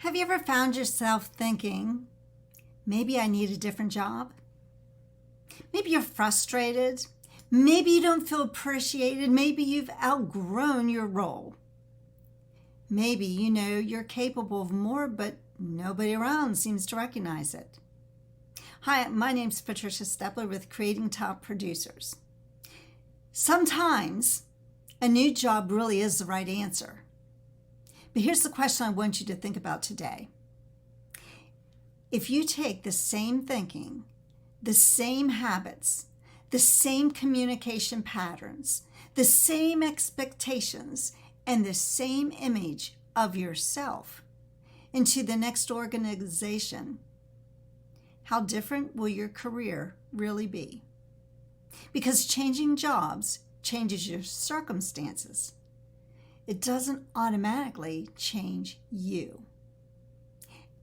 Have you ever found yourself thinking, maybe I need a different job? Maybe you're frustrated. Maybe you don't feel appreciated. Maybe you've outgrown your role. Maybe you know you're capable of more, but nobody around seems to recognize it. Hi, my name's Patricia Stepler with Creating Top Producers. Sometimes a new job really is the right answer. But here's the question I want you to think about today. If you take the same thinking, the same habits, the same communication patterns, the same expectations, and the same image of yourself into the next organization, how different will your career really be? Because changing jobs changes your circumstances. It doesn't automatically change you.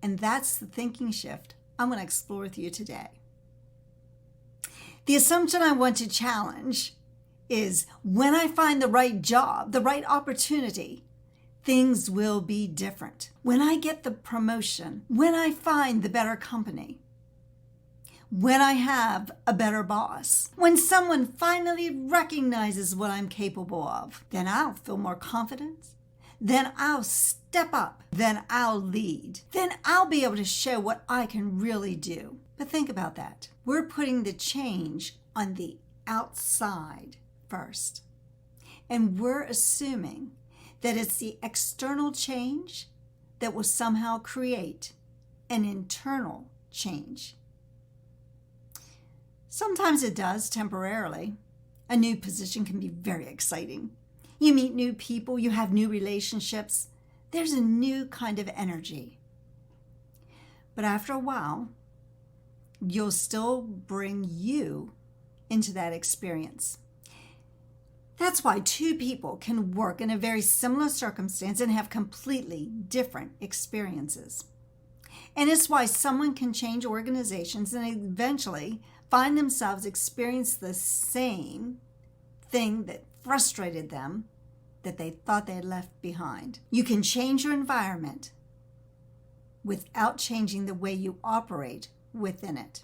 And that's the thinking shift I'm going to explore with you today. The assumption I want to challenge is when I find the right job, the right opportunity, things will be different. When I get the promotion, when I find the better company, when I have a better boss, when someone finally recognizes what I'm capable of, then I'll feel more confident. Then I'll step up. Then I'll lead. Then I'll be able to show what I can really do. But think about that. We're putting the change on the outside first. And we're assuming that it's the external change that will somehow create an internal change. Sometimes it does temporarily. A new position can be very exciting. You meet new people, you have new relationships. There's a new kind of energy. But after a while, you'll still bring you into that experience. That's why two people can work in a very similar circumstance and have completely different experiences. And it's why someone can change organizations and eventually find themselves experience the same thing that frustrated them that they thought they had left behind. You can change your environment without changing the way you operate within it.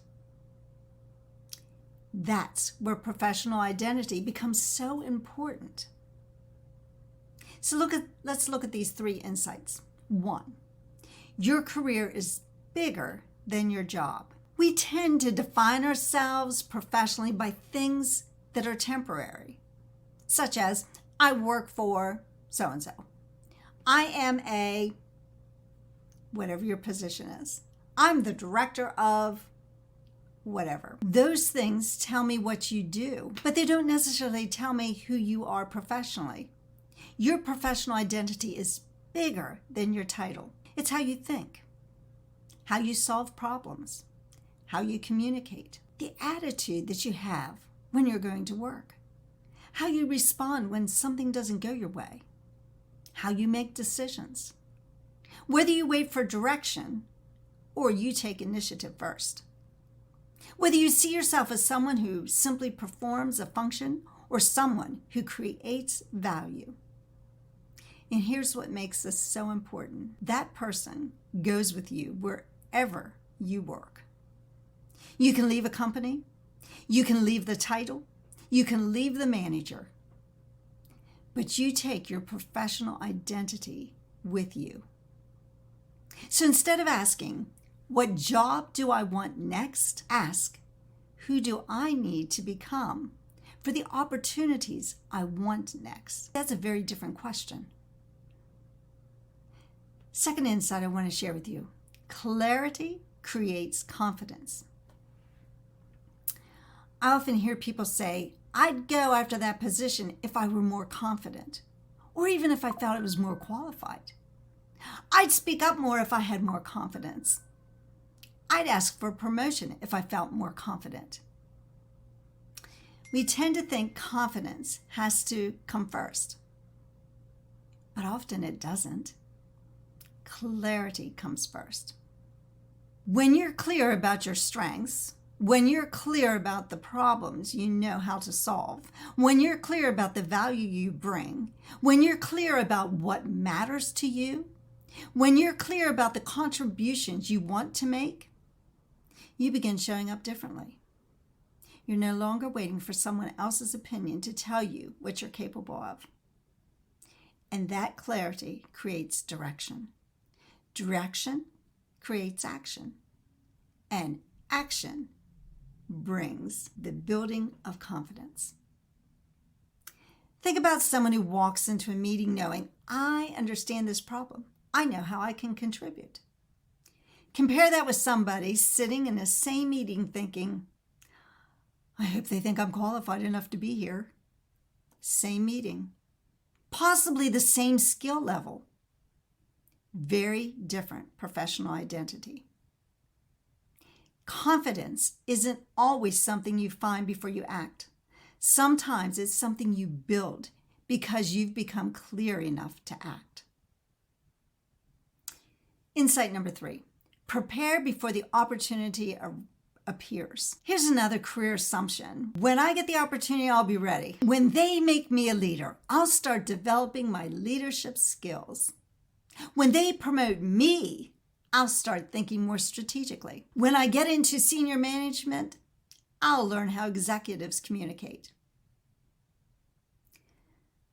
That's where professional identity becomes so important. So let's look at these three insights. 1, your career is bigger than your job. We tend to define ourselves professionally by things that are temporary, such as, I work for so-and-so. I am a, whatever your position is. I'm the director of whatever. Those things tell me what you do, but they don't necessarily tell me who you are professionally. Your professional identity is bigger than your title. It's how you think, how you solve problems, how you communicate, the attitude that you have when you're going to work, how you respond when something doesn't go your way, how you make decisions, whether you wait for direction or you take initiative first, whether you see yourself as someone who simply performs a function or someone who creates value. And here's what makes this so important. That person goes with you wherever you work. You can leave a company, you can leave the title, you can leave the manager, but you take your professional identity with you. So instead of asking, what job do I want next? Ask, who do I need to become for the opportunities I want next? That's a very different question. Second insight I want to share with you. Clarity creates confidence. I often hear people say, I'd go after that position if I were more confident, or even if I felt it was more qualified. I'd speak up more if I had more confidence. I'd ask for a promotion if I felt more confident. We tend to think confidence has to come first, but often it doesn't. Clarity comes first. When you're clear about your strengths, when you're clear about the problems you know how to solve, when you're clear about the value you bring, when you're clear about what matters to you, When you're clear about the contributions you want to make, you begin showing up differently. You're no longer waiting for someone else's opinion to tell you what you're capable of. And that clarity creates direction. Direction creates action. And action brings the building of confidence. Think about someone who walks into a meeting knowing, I understand this problem. I know how I can contribute. Compare that with somebody sitting in the same meeting thinking, I hope they think I'm qualified enough to be here. Same meeting. Possibly the same skill level. Very different professional identity. Confidence isn't always something you find before you act. Sometimes it's something you build because you've become clear enough to act. Insight number 3, prepare before the opportunity appears. Here's another career assumption. When I get the opportunity, I'll be ready. When they make me a leader, I'll start developing my leadership skills. When they promote me, I'll start thinking more strategically. When I get into senior management, I'll learn how executives communicate.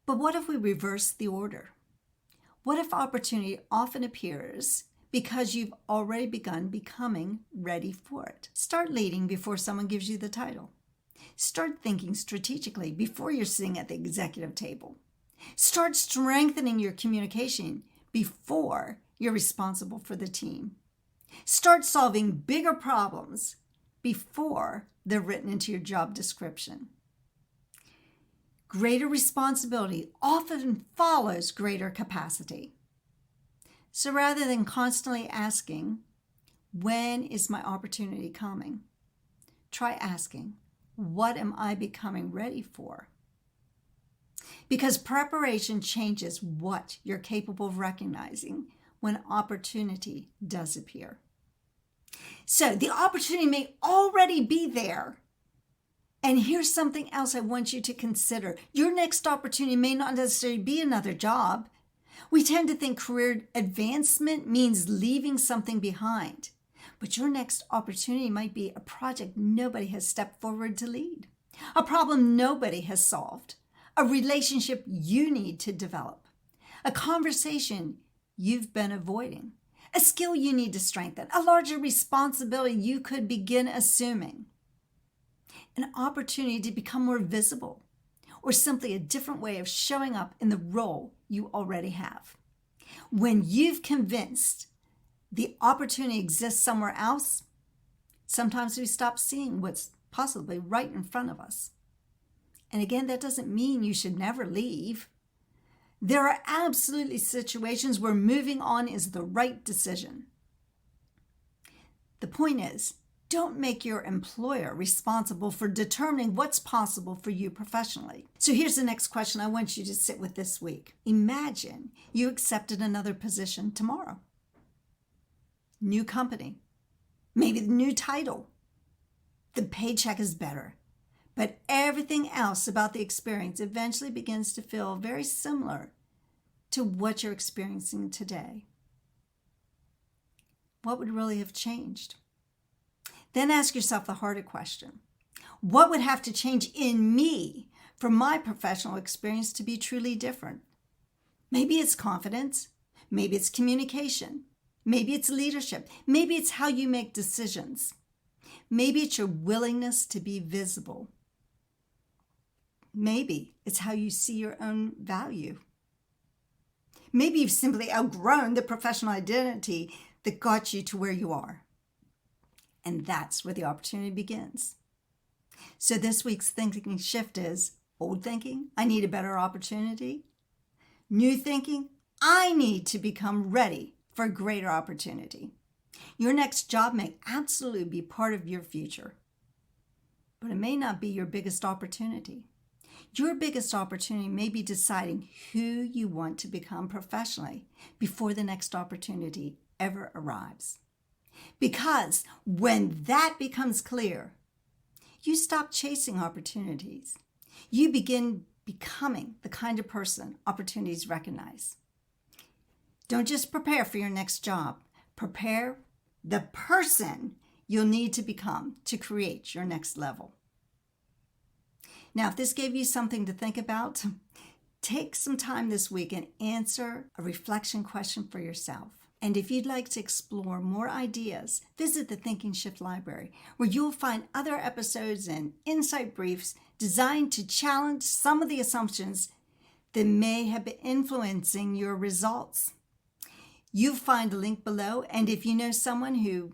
But what if we reverse the order? What if opportunity often appears because you've already begun becoming ready for it? Start leading before someone gives you the title. Start thinking strategically before you're sitting at the executive table. Start strengthening your communication before you're responsible for the team. Start solving bigger problems before they're written into your job description. Greater responsibility often follows greater capacity. So rather than constantly asking, when is my opportunity coming? Try asking, what am I becoming ready for? Because preparation changes what you're capable of recognizing when opportunity does appear. So the opportunity may already be there. And here's something else I want you to consider. Your next opportunity may not necessarily be another job. We tend to think career advancement means leaving something behind. But your next opportunity might be a project nobody has stepped forward to lead, a problem nobody has solved, a relationship you need to develop, a conversation you've been avoiding, a skill you need to strengthen, a larger responsibility you could begin assuming, an opportunity to become more visible, or simply a different way of showing up in the role you already have. When you've convinced the opportunity exists somewhere else, sometimes we stop seeing what's possibly right in front of us. And again, that doesn't mean you should never leave. There are absolutely situations where moving on is the right decision. The point is, don't make your employer responsible for determining what's possible for you professionally. So here's the next question I want you to sit with this week. Imagine you accepted another position tomorrow. New company, maybe the new title. The paycheck is better, but everything else about the experience eventually begins to feel very similar to what you're experiencing today. What would really have changed? Then ask yourself the harder question. What would have to change in me for my professional experience to be truly different? Maybe it's confidence. Maybe it's communication. Maybe it's leadership. Maybe it's how you make decisions. Maybe it's your willingness to be visible. Maybe it's how you see your own value. Maybe you've simply outgrown the professional identity that got you to where you are. And that's where the opportunity begins. So this week's thinking shift is old thinking, I need a better opportunity. New thinking, I need to become ready for a greater opportunity. Your next job may absolutely be part of your future, but it may not be your biggest opportunity. Your biggest opportunity may be deciding who you want to become professionally before the next opportunity ever arrives. Because when that becomes clear, you stop chasing opportunities. You begin becoming the kind of person opportunities recognize. Don't just prepare for your next job. Prepare the person you'll need to become to create your next level. Now, if this gave you something to think about, take some time this week and answer a reflection question for yourself. And if you'd like to explore more ideas, visit the Thinking Shift Library, where you'll find other episodes and insight briefs designed to challenge some of the assumptions that may have been influencing your results. You'll find a link below, and if you know someone who's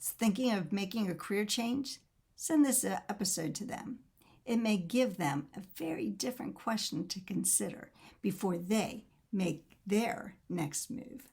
thinking of making a career change, send this episode to them. It may give them a very different question to consider before they make their next move.